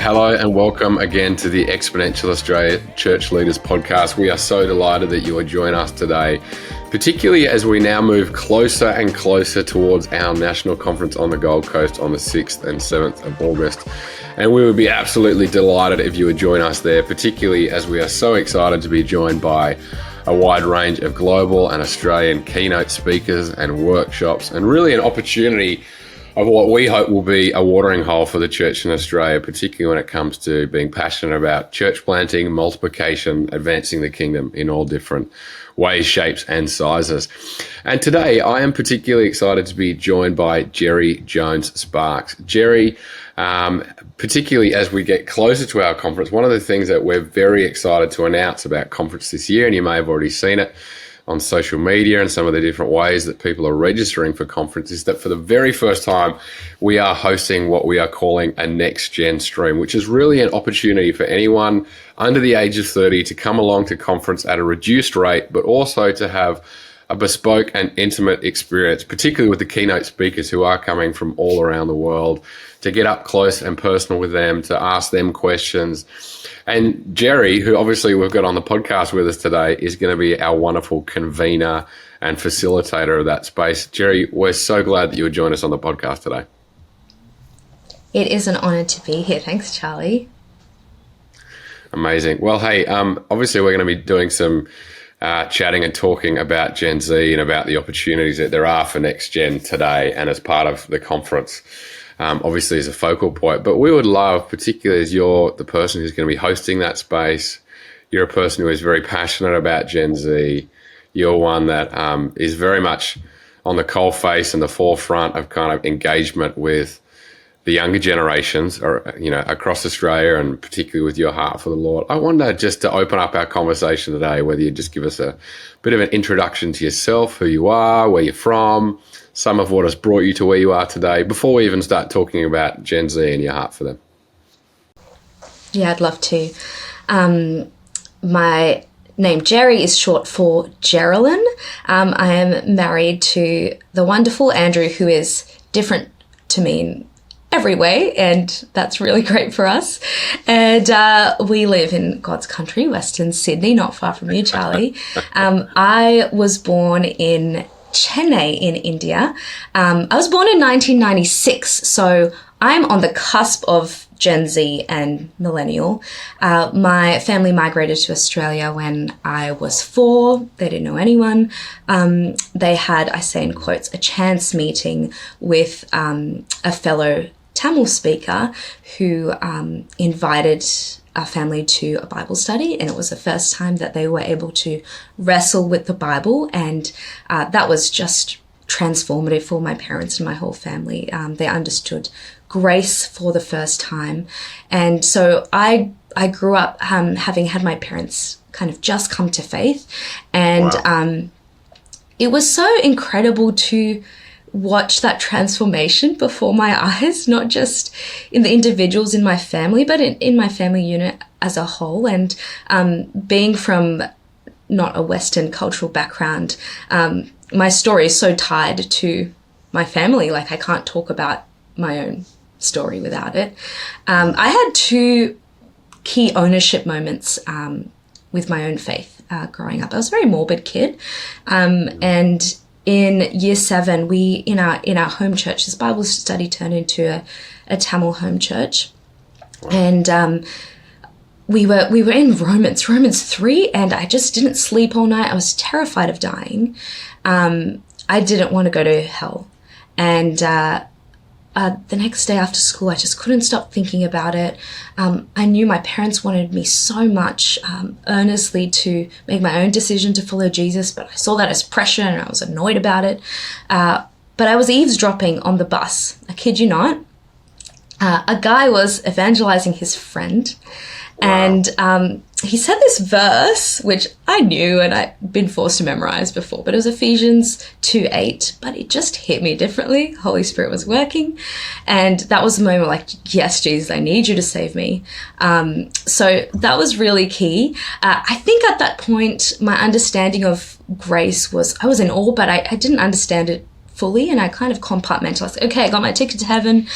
Hello and welcome again to the Exponential Australia Church Leaders Podcast. We are so delighted that you are joining us today, particularly as we now move closer and closer towards our national conference on the Gold Coast on the 6th and 7th of August. And we would be absolutely delighted if you would join us there, particularly as we are so excited to be joined by a wide range of global and Australian keynote speakers and workshops, and really an opportunity of what we hope will be a watering hole for the church in Australia, particularly when it comes to being passionate about church planting, multiplication, advancing the kingdom in all different ways, shapes, and sizes. And today I am particularly excited to be joined by Jeri Jones Sparks. Jeri, particularly as we get closer to our conference, one of the things that we're very excited to announce about conference this year, and you may have already seen it on social media and some of the different ways that people are registering for conferences, that for the very first time, we are hosting what we are calling a next gen stream, which is really an opportunity for anyone under the age of 30 to come along to conference at a reduced rate, but also to have a bespoke and intimate experience, particularly with the keynote speakers who are coming from all around the world, to get up close and personal with them, to ask them questions. And Jeri, who obviously we've got on the podcast with us today, is going to be our wonderful convener and facilitator of that space. Jeri, we're so glad that you would join us on the podcast today. It is an honor to be here. Thanks, Charlie. Amazing. Well, hey, obviously we're going to be doing some chatting and talking about Gen Z and about the opportunities that there are for next gen today and as part of the conference. Obviously as a focal point, but we would love, particularly as you're the person who's going to be hosting that space, you're a person who is very passionate about Gen Z, you're one that is very much on the coalface and the forefront of kind of engagement with the younger generations, or across Australia, and particularly with your heart for the Lord. I wonder, just to open up our conversation today, whether you just give us a bit of an introduction to yourself, who you are, where you're from, some of what has brought you to where you are today, before we even start talking about Gen Z and your heart for them. Yeah, I'd love to. My name, Jeri, is short for Geraldine. I am married to the wonderful Andrew, who is different to me in every way, and that's really great for us. And we live in God's country, Western Sydney, not far from you, Charlie. I was born in Chennai in India. I was born in 1996, so I'm on the cusp of Gen Z and millennial. My family migrated to Australia when I was 4. They didn't know anyone. They had, I say in quotes, a chance meeting with a fellow Tamil speaker who invited our family to a Bible study, and it was the first time that they were able to wrestle with the Bible, and that was just transformative for my parents and my whole family. They understood grace for the first time, and so I grew up having had my parents kind of just come to faith, and wow. It was so incredible to watch that transformation before my eyes, not just in the individuals in my family, but in my family unit as a whole. And being from not a Western cultural background, my story is so tied to my family. Like, I can't talk about my own story without it. I had 2 key ownership moments with my own faith growing up. I was a very morbid kid, and in year 7, we in our home church, this Bible study turned into a Tamil home church, wow. And we were in Romans 3, and I just didn't sleep all night. I was terrified of dying. I didn't want to go to hell, and the next day after school, I just couldn't stop thinking about it. I knew my parents wanted me so much earnestly to make my own decision to follow Jesus, but I saw that as pressure and I was annoyed about it. But I was eavesdropping on the bus. I kid you not. A guy was evangelizing his friend, wow. And he said this verse, which I knew and I'd been forced to memorize before, but it was Ephesians 2:8, but it just hit me differently. Holy Spirit was working. And that was the moment like, yes, Jesus, I need you to save me. So that was really key. I think at that point, my understanding of grace was, I was in awe, but I didn't understand it fully, and I kind of compartmentalized. Okay, I got my ticket to heaven,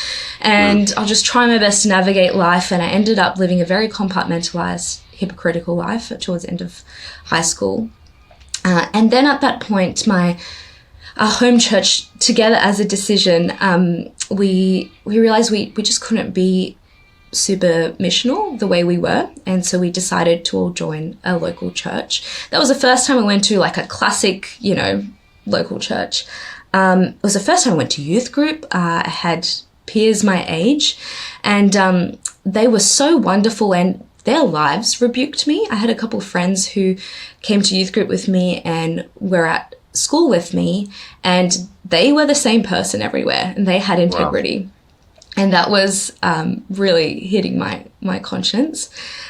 and I'll just try my best to navigate life. And I ended up living a very compartmentalized, hypocritical life towards the end of high school. And then at that point, our home church, together as a decision, we realized we just couldn't be super missional the way we were, and so we decided to all join a local church. That was the first time I went to like a classic, local church. It was the first time I went to youth group. I had peers my age, and they were so wonderful, and their lives rebuked me. I had a couple of friends who came to youth group with me and were at school with me, and they were the same person everywhere, and they had integrity. Wow. And that was really hitting my conscience.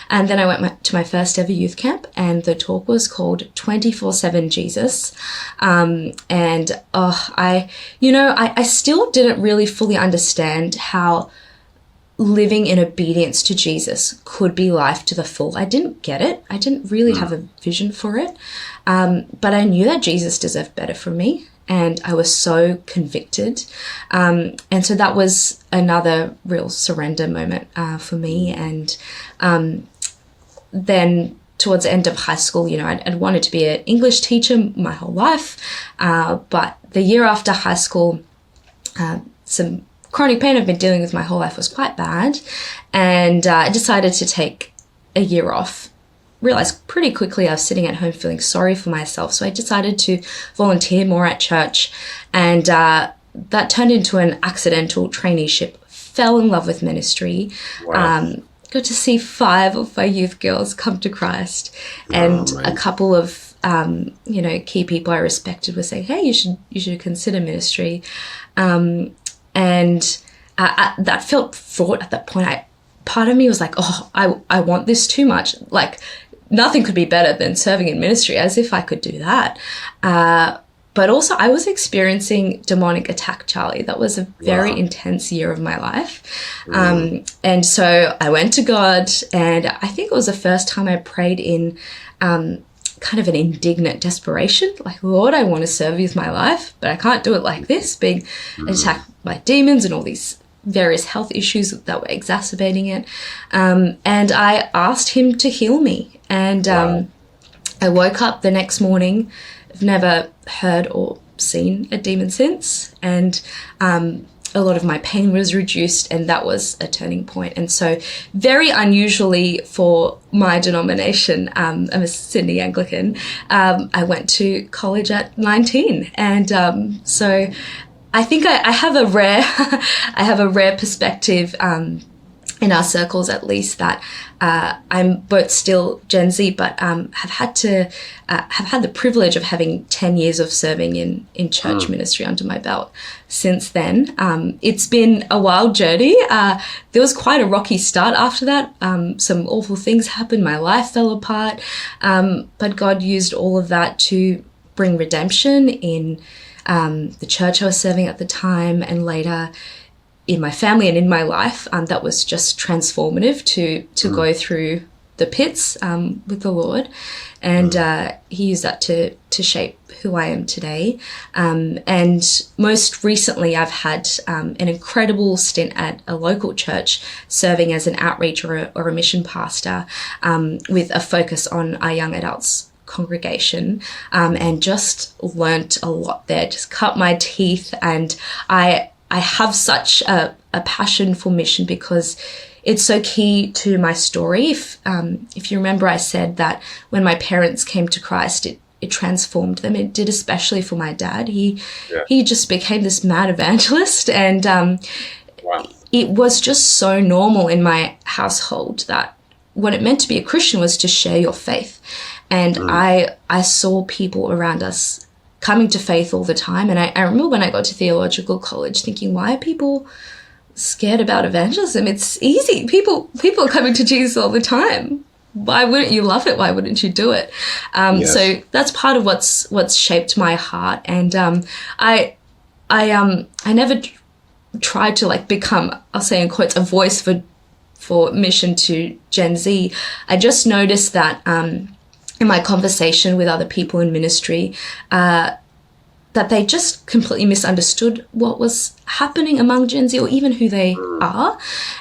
And then I went to my first ever youth camp, and the talk was called 24/7 Jesus. I still didn't really fully understand how living in obedience to Jesus could be life to the full. I didn't get it. I didn't really have a vision for it. But I knew that Jesus deserved better from me. And I was so convicted. And so that was another real surrender moment for me. And then towards the end of high school, I'd wanted to be an English teacher my whole life. But the year after high school, some chronic pain I've been dealing with my whole life was quite bad. And I decided to take a year off. Realized pretty quickly I was sitting at home feeling sorry for myself. So I decided to volunteer more at church, and that turned into an accidental traineeship. Fell in love with ministry. Wow. Got to see 5 of my youth girls come to Christ, and a couple of key people I respected were saying, "Hey, you should consider ministry," and that felt fraught at that point. Part of me was like, "Oh, I want this too much." Like, nothing could be better than serving in ministry, as if I could do that. But also I was experiencing demonic attack, Charlie. That was a very intense year of my life. And so I went to God, and I think it was the first time I prayed in kind of an indignant desperation. Like, Lord, I want to serve you with my life, but I can't do it like this, being attacked by demons and all these various health issues that were exacerbating it. And I asked him to heal me. And I woke up the next morning. I've never heard or seen a demon since. And a lot of my pain was reduced, and that was a turning point. And so very unusually for my denomination, I'm a Sydney Anglican, I went to college at 19. And so I think I have a rare perspective in our circles, at least, that I'm both still Gen Z, but have had the privilege of having 10 years of serving in church ministry under my belt since then. It's been a wild journey. There was quite a rocky start after that. Some awful things happened. My life fell apart. But God used all of that to bring redemption in the church I was serving at the time, and later in my family and in my life. That was just transformative to go through the pits with the Lord. And he used that to shape who I am today. And most recently, I've had an incredible stint at a local church serving as an outreach or a mission pastor with a focus on our young adults congregation, and just learnt a lot there, just cut my teeth. And I have such a passion for mission because it's so key to my story. If you remember, I said that when my parents came to Christ, it transformed them. It did, especially for my dad. He just became this mad evangelist, and it was just so normal in my household that what it meant to be a Christian was to share your faith. And I saw people around us coming to faith all the time. And I remember when I got to theological college thinking, why are people scared about evangelism? It's easy. People are coming to Jesus all the time. Why wouldn't you love it? Why wouldn't you do it? So that's part of what's shaped my heart. And I never tried to become, I'll say in quotes, a voice for mission to Gen Z. I just noticed that in my conversation with other people in ministry, that that they just completely misunderstood what was happening among Gen Z or even who they are.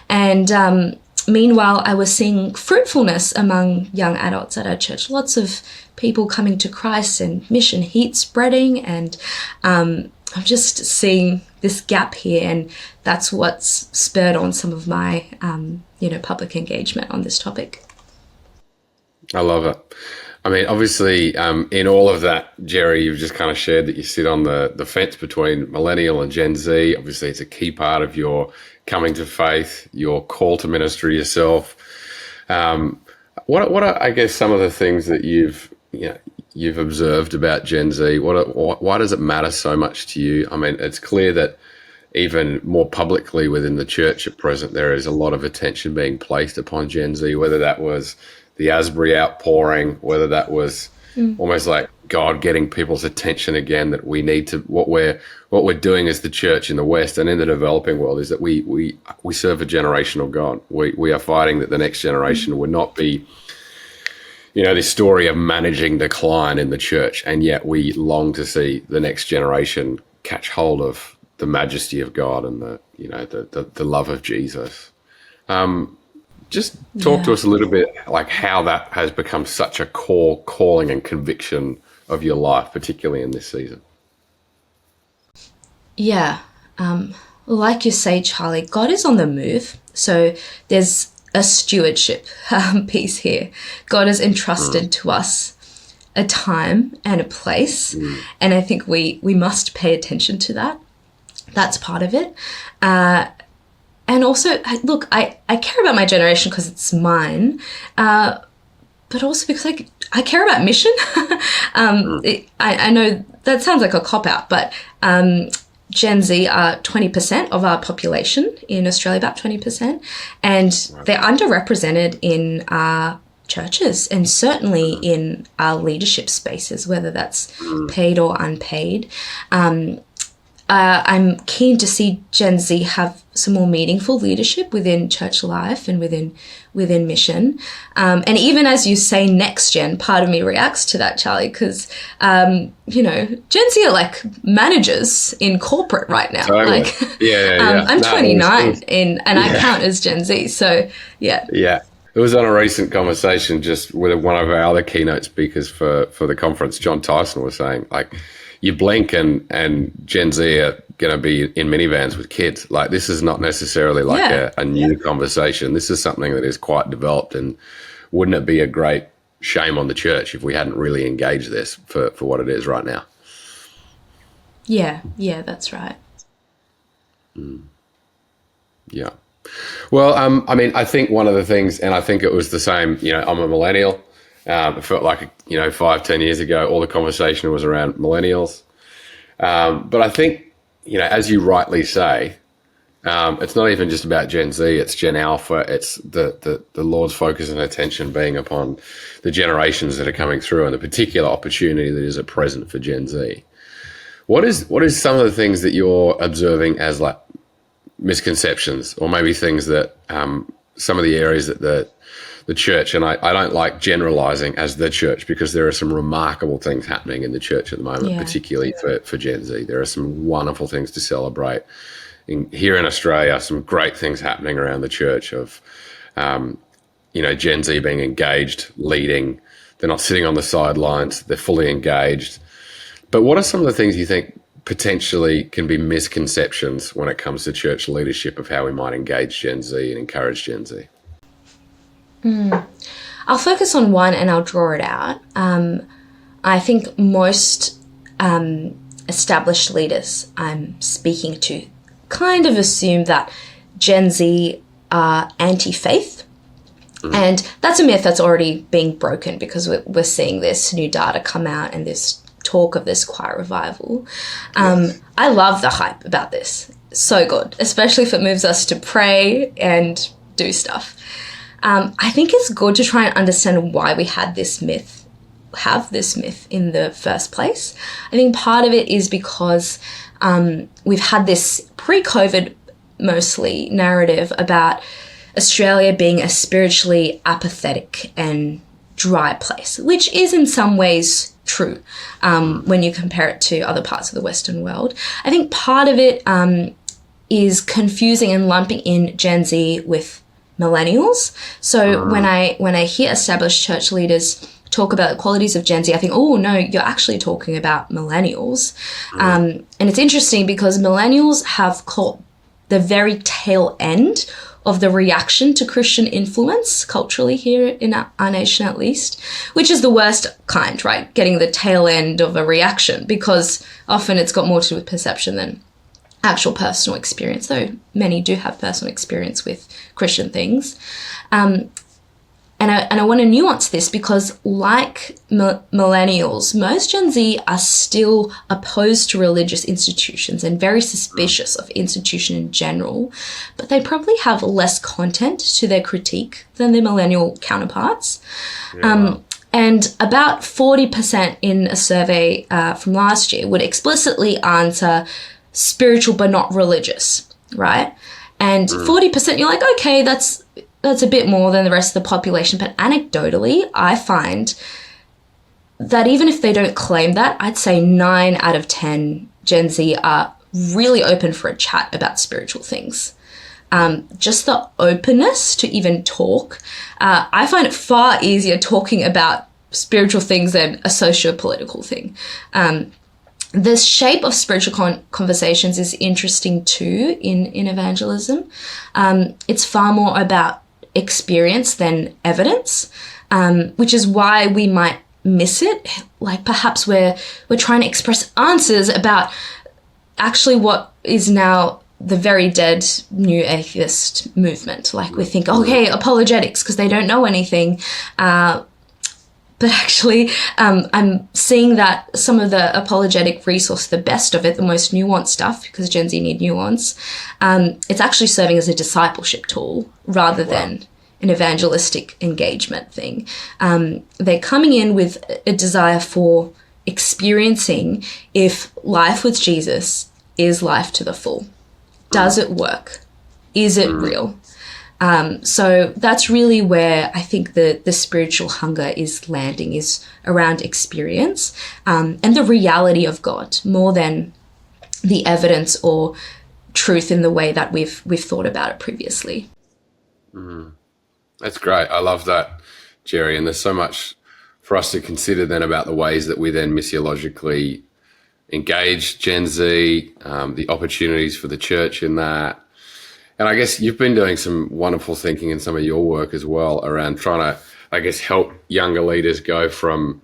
And meanwhile, I was seeing fruitfulness among young adults at our church, lots of people coming to Christ and mission heat spreading. And I'm just seeing this gap here, and that's what's spurred on some of my, public engagement on this topic. I love it. I mean, obviously, in all of that, Jeri, you've just kind of shared that you sit on the fence between millennial and Gen Z. Obviously, it's a key part of your coming to faith, your call to ministry yourself. What are, I guess, some of the things that you've observed about Gen Z? Why does it matter so much to you? I mean, it's clear that even more publicly within the church at present, there is a lot of attention being placed upon Gen Z, whether that was the Asbury outpouring, whether that was almost like God getting people's attention again, that we need to, what we're doing as the church in the West and in the developing world is that we serve a generational God. We are fighting that the next generation would not be, this story of managing decline in the church, and yet we long to see the next generation catch hold of the majesty of God and the love of Jesus. Just talk to us a little bit like how that has become such a core calling and conviction of your life, particularly in this season. Yeah. Like you say, Charlie, God is on the move. So there's a stewardship piece here. God has entrusted to us a time and a place. And I think we must pay attention to that. That's part of it. And also, look, I care about my generation because it's mine, but also because I care about mission. I know that sounds like a cop-out, but Gen Z are 20% of our population in Australia, about 20%, and they're underrepresented in our churches and certainly in our leadership spaces, whether that's paid or unpaid. I'm keen to see Gen Z have some more meaningful leadership within church life and within mission. And even as you say next gen, part of me reacts to that, Charlie, because, Gen Z are like managers in corporate right now. Totally. Like, Yeah. I'm 29 and I count as Gen Z. So, yeah. Yeah. It was on a recent conversation just with one of our other keynote speakers for the conference. John Tyson was saying, like, you blink and Gen Z are going to be in minivans with kids. Like, this is not necessarily like a new conversation. This is something that is quite developed, and wouldn't it be a great shame on the church if we hadn't really engaged this for what it is right now? Yeah, that's right. Yeah. Well, I think one of the things, and I think it was the same, I'm a millennial. It felt like, 5-10 years ago, all the conversation was around millennials. But I think, as you rightly say, it's not even just about Gen Z, it's Gen Alpha. It's the Lord's focus and attention being upon the generations that are coming through and the particular opportunity that is at present for Gen Z. What is some of the things that you're observing as like misconceptions, or maybe things that some of the areas that the church, and I don't like generalizing as the church, because there are some remarkable things happening in the church at the moment, particularly for Gen Z. There are some wonderful things to celebrate. Here in Australia, some great things happening around the church of, Gen Z being engaged, leading. They're not sitting on the sidelines. They're fully engaged. But what are some of the things you think potentially can be misconceptions when it comes to church leadership of how we might engage Gen Z and encourage Gen Z? I'll focus on one and I'll draw it out. I think most established leaders I'm speaking to kind of assume that Gen Z are anti-faith. And that's a myth that's already being broken, because we're seeing this new data come out and this talk of this quiet revival. I love the hype about this. So good, especially if it moves us to pray and do stuff. I think it's good to try and understand why we have this myth in the first place. I think part of it is because we've had this pre-COVID mostly narrative about Australia being a spiritually apathetic and dry place, which is in some ways true when you compare it to other parts of the Western world. I think part of it is confusing and lumping in Gen Z with millennials. So when I hear established church leaders talk about the qualities of Gen Z, I think, oh no, you're actually talking about millennials. And it's interesting because millennials have caught the very tail end of the reaction to Christian influence culturally here in our nation, at least, which is the worst kind, right? Getting the tail end of a reaction, because often it's got more to do with perception than actual personal experience, though many do have personal experience with Christian things. And I want to nuance this because, like millennials, most Gen Z are still opposed to religious institutions and very suspicious of institution in general, but they probably have less content to their critique than their millennial counterparts. Yeah. And about 40% in a survey from last year would explicitly answer spiritual but not religious, right? And 40%, you're like, okay, that's a bit more than the rest of the population. But anecdotally, I find that even if they don't claim that, I'd say 9 out of 10 Gen Z are really open for a chat about spiritual things. Just the openness to even talk. I find it far easier talking about spiritual things than a socio-political thing. The shape of spiritual conversations is interesting too in evangelism. It's far more about experience than evidence, which is why we might miss it. Like perhaps we're trying to express answers about actually what is now the very dead new atheist movement. Like we think, okay, apologetics because they don't know anything. But actually, I'm seeing that some of the apologetic resource, the best of it, the most nuanced stuff, because Gen Z need nuance, it's actually serving as a discipleship tool rather than an evangelistic engagement thing. They're coming in with a desire for experiencing if life with Jesus is life to the full. Does it work? Is it real? So that's really where I think the spiritual hunger is landing, is around experience and the reality of God more than the evidence or truth in the way that we've thought about it previously. That's great. I love that, Jeri. And there's so much for us to consider then about the ways that we then missiologically engage Gen Z, the opportunities for the church in that. And I guess you've been doing some wonderful thinking in some of your work as well around trying to, I guess, help younger leaders go from,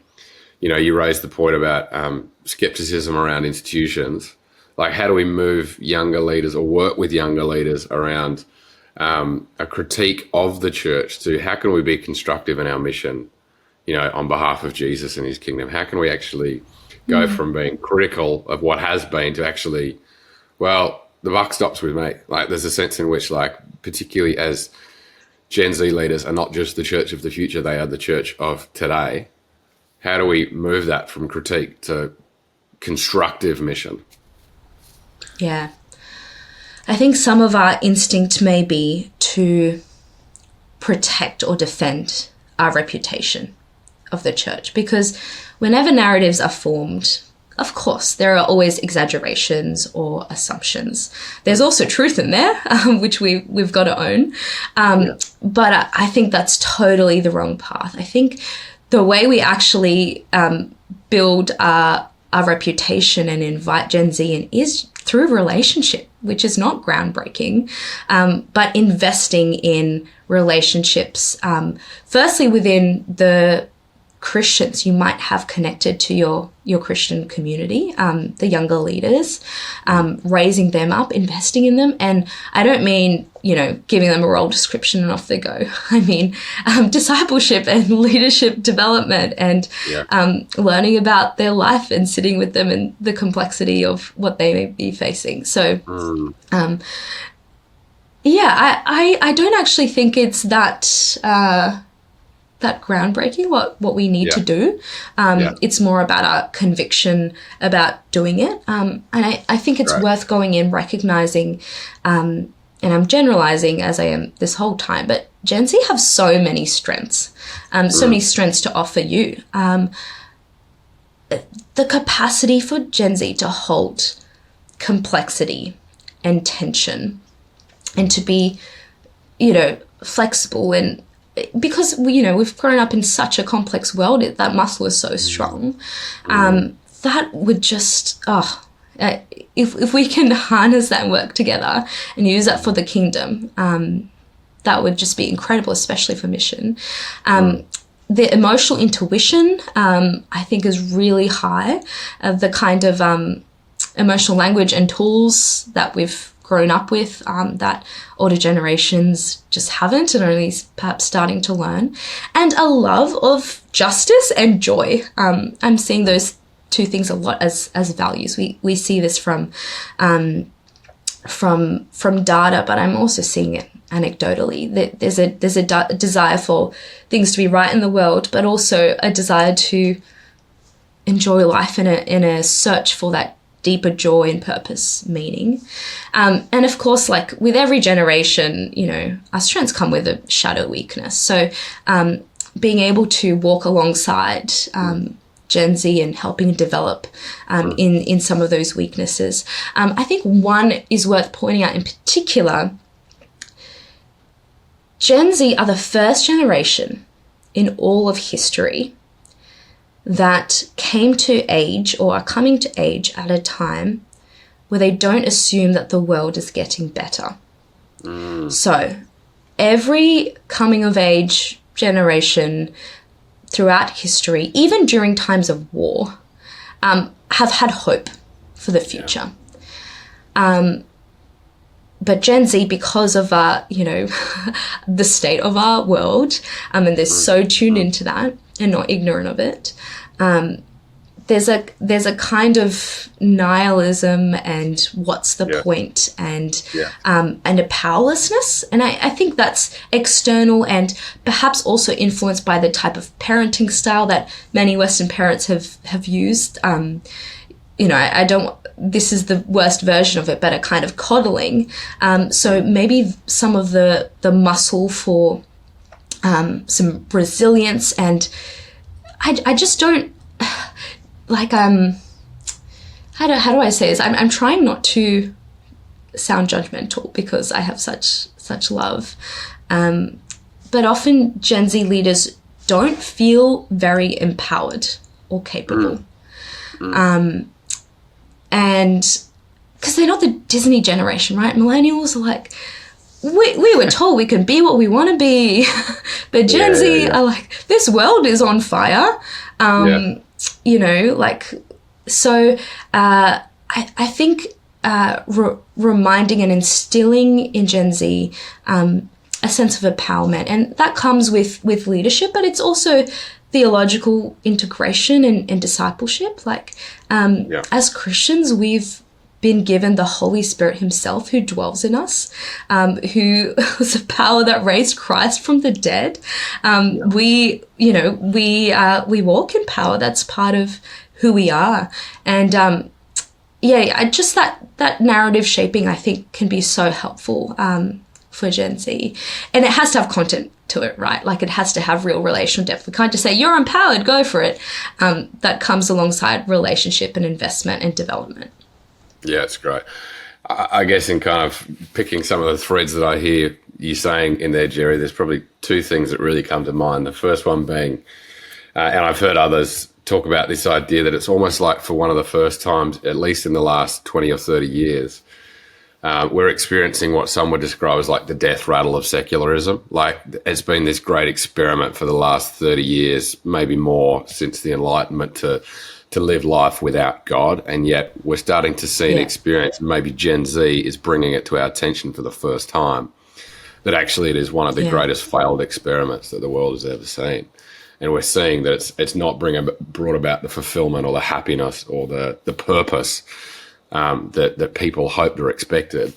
you raised the point about skepticism around institutions. Like, how do we move younger leaders or work with younger leaders around a critique of the church to how can we be constructive in our mission, on behalf of Jesus and his kingdom? How can we actually go from being critical of what has been to actually, the buck stops with me. Like, there's a sense in which, like, particularly as Gen Z leaders are not just the church of the future, they are the church of today. How do we move that from critique to constructive mission? Yeah. I think some of our instinct may be to protect or defend our reputation of the church, because whenever narratives are formed, of course, there are always exaggerations or assumptions. There's also truth in there, which we've got to own. But I think that's totally the wrong path. I think the way we actually build our reputation and invite Gen Z in is through relationship, which is not groundbreaking, but investing in relationships, firstly within the Christians you might have connected to your Christian community, the younger leaders, raising them up, investing in them. And I don't mean, giving them a role description and off they go. I mean, discipleship and leadership development and learning about their life and sitting with them and the complexity of what they may be facing. So, I don't actually think it's that groundbreaking what we need to do. It's more about our conviction about doing it. And I think it's worth going in recognizing, and I'm generalizing as I am this whole time, but Gen Z have so many strengths, so many strengths to offer you. the capacity for Gen Z to hold complexity and tension and to be, flexible, and because we've grown up in such a complex world, that muscle is so strong. That would just, if we can harness that and work together and use that for the kingdom, that would just be incredible, especially for mission. The emotional intuition, I think, is really high. The kind of emotional language and tools that we've grown up with that older generations just haven't, and only perhaps starting to learn. And a love of justice and joy. I'm seeing those two things a lot as values. We see this from data, but I'm also seeing it anecdotally, that there's a desire for things to be right in the world, but also a desire to enjoy life in a search for that deeper joy and purpose, meaning. And of course, like with every generation, our strengths come with a shadow weakness. So being able to walk alongside Gen Z and helping develop in some of those weaknesses. I think one is worth pointing out in particular. Gen Z are the first generation in all of history that came to age or are coming to age at a time where they don't assume that the world is getting better. So every coming of age generation throughout history, even during times of war, have had hope for the future. But Gen Z, because of the state of our world, and they're so tuned into that and not ignorant of it, there's a kind of nihilism and what's the point, and a powerlessness. And I think that's external and perhaps also influenced by the type of parenting style that many Western parents have used. This is the worst version of it, but a kind of coddling. So maybe some of the muscle for some resilience, and I just don't like, how do I say this? I'm trying not to sound judgmental because I have such love. But often Gen Z leaders don't feel very empowered or capable. And because they're not the Disney generation, right? Millennials are like, we were told we can be what we want to be. But Gen Z are like, this world is on fire. So I think reminding and instilling in Gen Z a sense of empowerment, and that comes with leadership, but it's also theological integration and discipleship. As Christians, we've been given the Holy Spirit himself, who dwells in us, who was the power that raised Christ from the dead. We walk in power. That's part of who we are. And just that narrative shaping, I think, can be so helpful for Gen Z. And it has to have content to it, right? Like, it has to have real relational depth. We can't just say, you're empowered, go for it. That comes alongside relationship and investment and development. Yeah, it's great. I guess in kind of picking some of the threads that I hear you saying in there, Jeri, there's probably two things that really come to mind. The first one being, and I've heard others talk about this idea that it's almost like for one of the first times, at least in the last 20 or 30 years, we're experiencing what some would describe as like the death rattle of secularism. Like, it's been this great experiment for the last 30 years, maybe more, since the Enlightenment, to live life without God. And yet we're starting to see an experience, maybe Gen Z is bringing it to our attention for the first time, that actually it is one of the greatest failed experiments that the world has ever seen. And we're seeing that it's not brought about the fulfillment or the happiness or the purpose that people hoped or expected.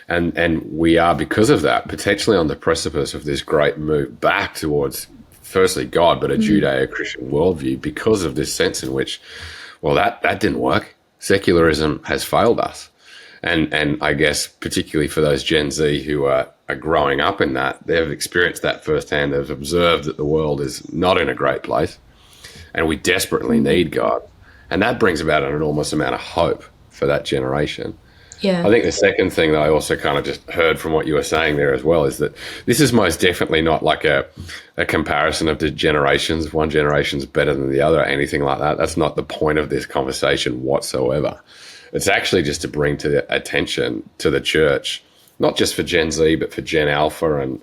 And we are, because of that, potentially on the precipice of this great move back towards, firstly, God, but a Judeo-Christian worldview, because of this sense in which, well, that didn't work. Secularism has failed us. And I guess particularly for those Gen Z who are growing up in that, they've experienced that firsthand. They've observed that the world is not in a great place and we desperately need God. And that brings about an enormous amount of hope for that generation. Yeah. I think the second thing that I also kind of just heard from what you were saying there as well is that this is most definitely not like a comparison of the generations. One generation's better than the other, or anything like that. That's not the point of this conversation whatsoever. It's actually just to bring to the attention to the church, not just for Gen Z, but for Gen Alpha. And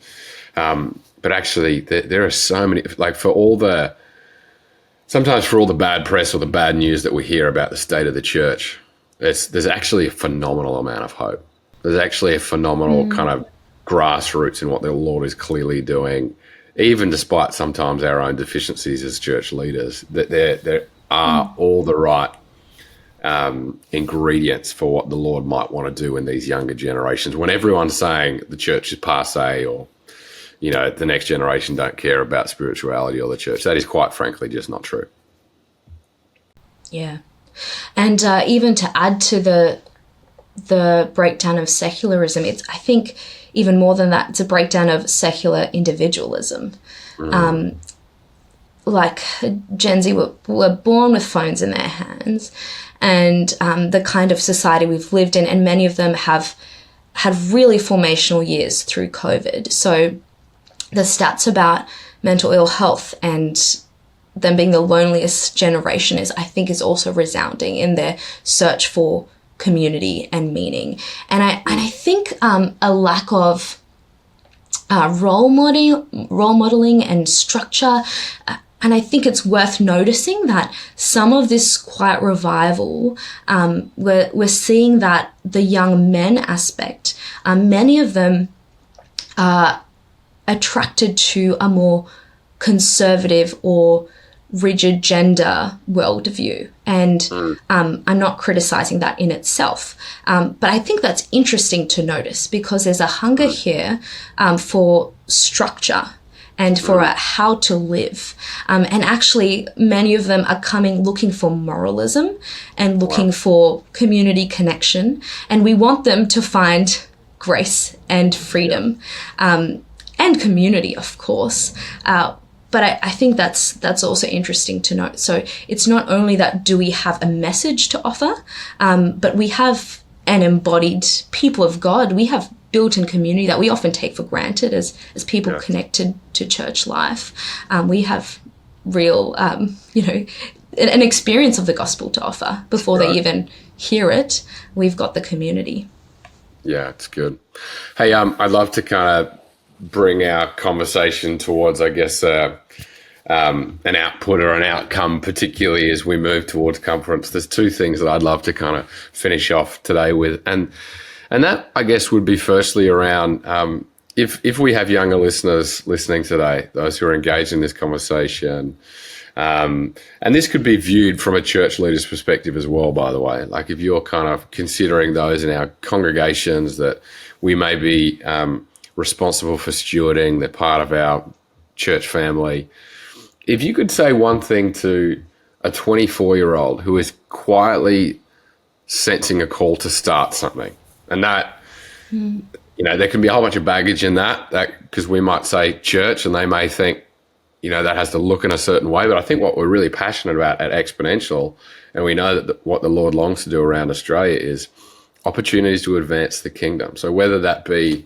but actually there are so many, like sometimes for all the bad press or the bad news that we hear about the state of the church, there's actually a phenomenal amount of hope. There's actually a phenomenal kind of grassroots in what the Lord is clearly doing, even despite sometimes our own deficiencies as church leaders, that there are all the right ingredients for what the Lord might want to do in these younger generations. When everyone's saying the church is passé, or the next generation don't care about spirituality or the church, that is quite frankly just not true. Yeah. And even to add to the breakdown of secularism, I think even more than that, it's a breakdown of secular individualism. Like Gen Z were born with phones in their hands, and the kind of society we've lived in, and many of them have had really formational years through COVID. So the stats about mental ill health and them being the loneliest generation I think is also resounding in their search for community and meaning. And I think a lack of role modeling and structure. And I think it's worth noticing that some of this quiet revival, we're seeing that the young men aspect, many of them are attracted to a more conservative or rigid gender worldview. And I'm not criticizing that in itself. But I think that's interesting to notice, because there's a hunger here for structure and for how to live. And actually, many of them are coming looking for moralism and looking for community connection. And we want them to find grace and freedom and community, of course. But I think that's also interesting to note. So it's not only that do we have a message to offer, but we have an embodied people of God. We have built-in community that we often take for granted as people connected to church life. We have real, an experience of the gospel to offer before they even hear it. We've got the community. Yeah, it's good. Hey, I'd love to kind of bring our conversation towards, I guess, an output or an outcome, particularly as we move towards conference. There's two things that I'd love to kind of finish off today with. And that, I guess, would be firstly around if we have younger listeners listening today, those who are engaged in this conversation, and this could be viewed from a church leader's perspective as well, by the way. Like if you're kind of considering those in our congregations that we may be responsible for stewarding, they're part of our church family. If you could say one thing to a 24-year-old who is quietly sensing a call to start something, and that, there can be a whole bunch of baggage in that because we might say church and they may think, that has to look in a certain way. But I think what we're really passionate about at Exponential, and we know that what the Lord longs to do around Australia, is opportunities to advance the kingdom. So whether that be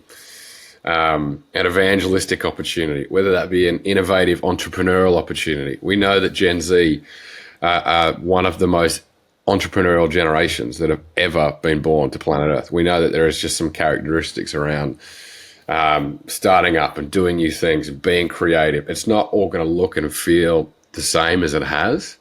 an evangelistic opportunity, whether that be an innovative entrepreneurial opportunity. We know that Gen Z are one of the most entrepreneurial generations that have ever been born to planet Earth. We know that there is just some characteristics around starting up and doing new things and being creative. It's not all going to look and feel the same as it has.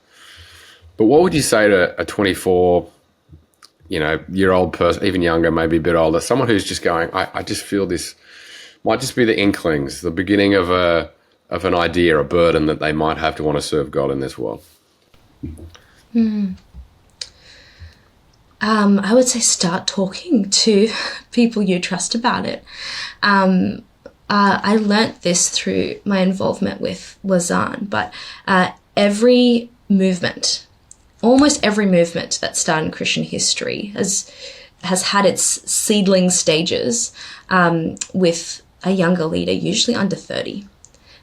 But what would you say to a 24-year-old person, even younger, maybe a bit older, someone who's just going, I just feel this might just be the inklings, the beginning of an idea, a burden that they might have to want to serve God in this world? I would say start talking to people you trust about it. I learnt this through my involvement with Wazan, but almost every movement that started in Christian history has had its seedling stages with a younger leader, usually under 30.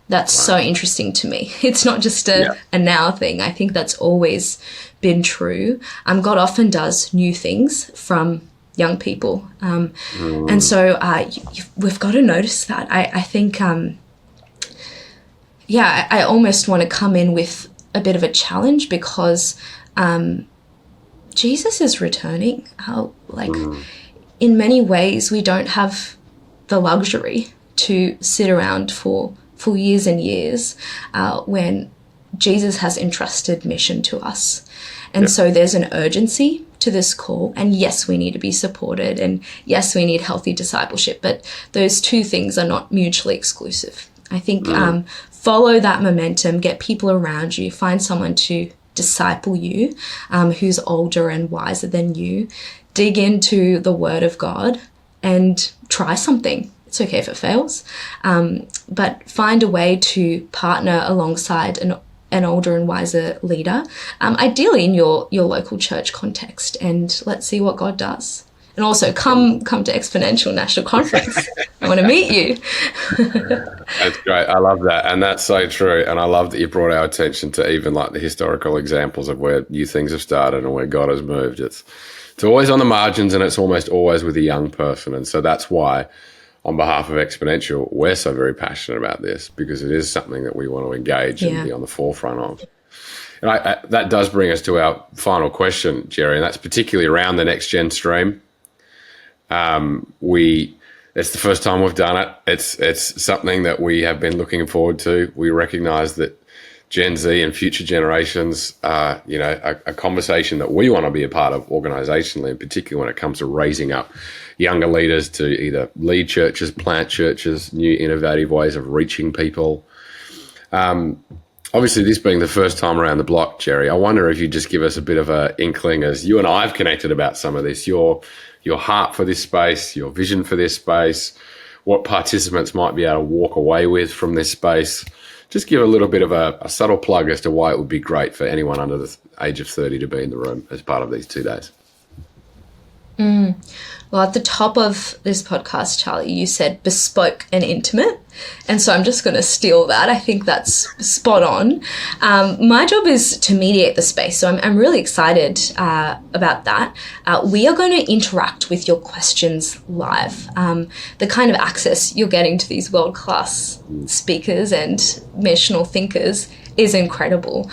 That's so interesting to me. It's not just a now thing. I think that's always been true. God often does new things from young people. And so we've got to notice that. I think, I almost want to come in with a bit of a challenge because Jesus is returning. In many ways, we don't have the luxury to sit around for years and years when Jesus has entrusted mission to us. And so there's an urgency to this call. And yes, we need to be supported. And yes, we need healthy discipleship. But those two things are not mutually exclusive. I think follow that momentum, get people around you, find someone to disciple you who's older and wiser than you, dig into the Word of God and try something. It's okay if it fails, but find a way to partner alongside an older and wiser leader, ideally in your local church context, and let's see what God does. And also come to Exponential National Conference. I want to meet you. That's great. I love that. And that's so true. And I love that you brought our attention to even like the historical examples of where new things have started and where God has moved. It's always on the margins, and it's almost always with a young person. And so that's why, on behalf of Exponential, we're so very passionate about this, because it is something that we want to engage and be on the forefront of. And that does bring us to our final question, Jeri, and that's particularly around the next gen stream. It's the first time we've done it. It's something that we have been looking forward to. We recognize that Gen Z and future generations are, a conversation that we want to be a part of organizationally, in particular when it comes to raising up younger leaders to either lead churches, plant churches, new innovative ways of reaching people. Obviously, this being the first time around the block, Jeri, I wonder if you just give us a bit of an inkling, as you and I have connected about some of this, your heart for this space, your vision for this space, what participants might be able to walk away with from this space. Just give a little bit of a subtle plug as to why it would be great for anyone under the age of 30 to be in the room as part of these 2 days. Well, at the top of this podcast, Charlie, you said bespoke and intimate. And so I'm just going to steal that. I think that's spot on. My job is to mediate the space. So I'm really excited about that. We are going to interact with your questions live. The kind of access you're getting to these world-class speakers and missional thinkers is incredible.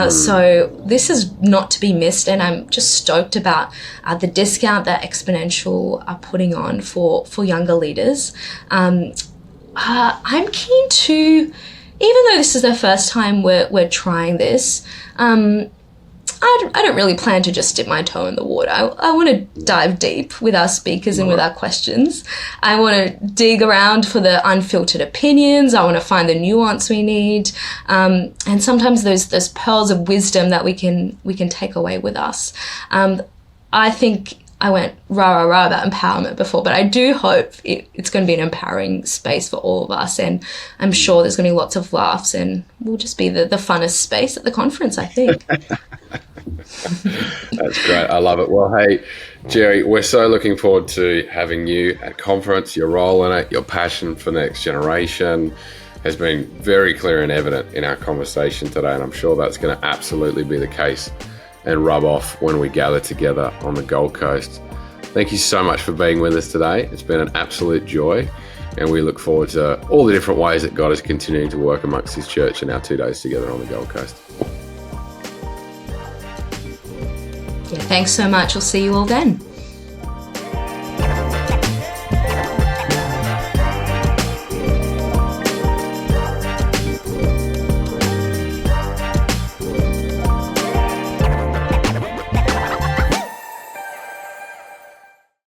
So this is not to be missed, and I'm just stoked about the discount that Exponential are putting on for younger leaders. I'm keen to, even though this is the first time we're trying this, I don't really plan to just dip my toe in the water. I want to dive deep with our speakers and with our questions. I want to dig around for the unfiltered opinions. I want to find the nuance we need. And sometimes those pearls of wisdom that we can take away with us. I think I went rah, rah, rah about empowerment before, but I do hope it's going to be an empowering space for all of us. And I'm sure there's going to be lots of laughs, and we'll just be the funnest space at the conference, I think. That's great. I love it. Well, hey, Jeri, we're so looking forward to having you at conference. Your role in it, your passion for the next generation has been very clear and evident in our conversation today, and I'm sure that's going to absolutely be the case and rub off when we gather together on the Gold Coast. Thank you so much for being with us today. It's been an absolute joy, and we look forward to all the different ways that God is continuing to work amongst His church in our 2 days together on the Gold Coast. Yeah, thanks so much. We'll see you all then.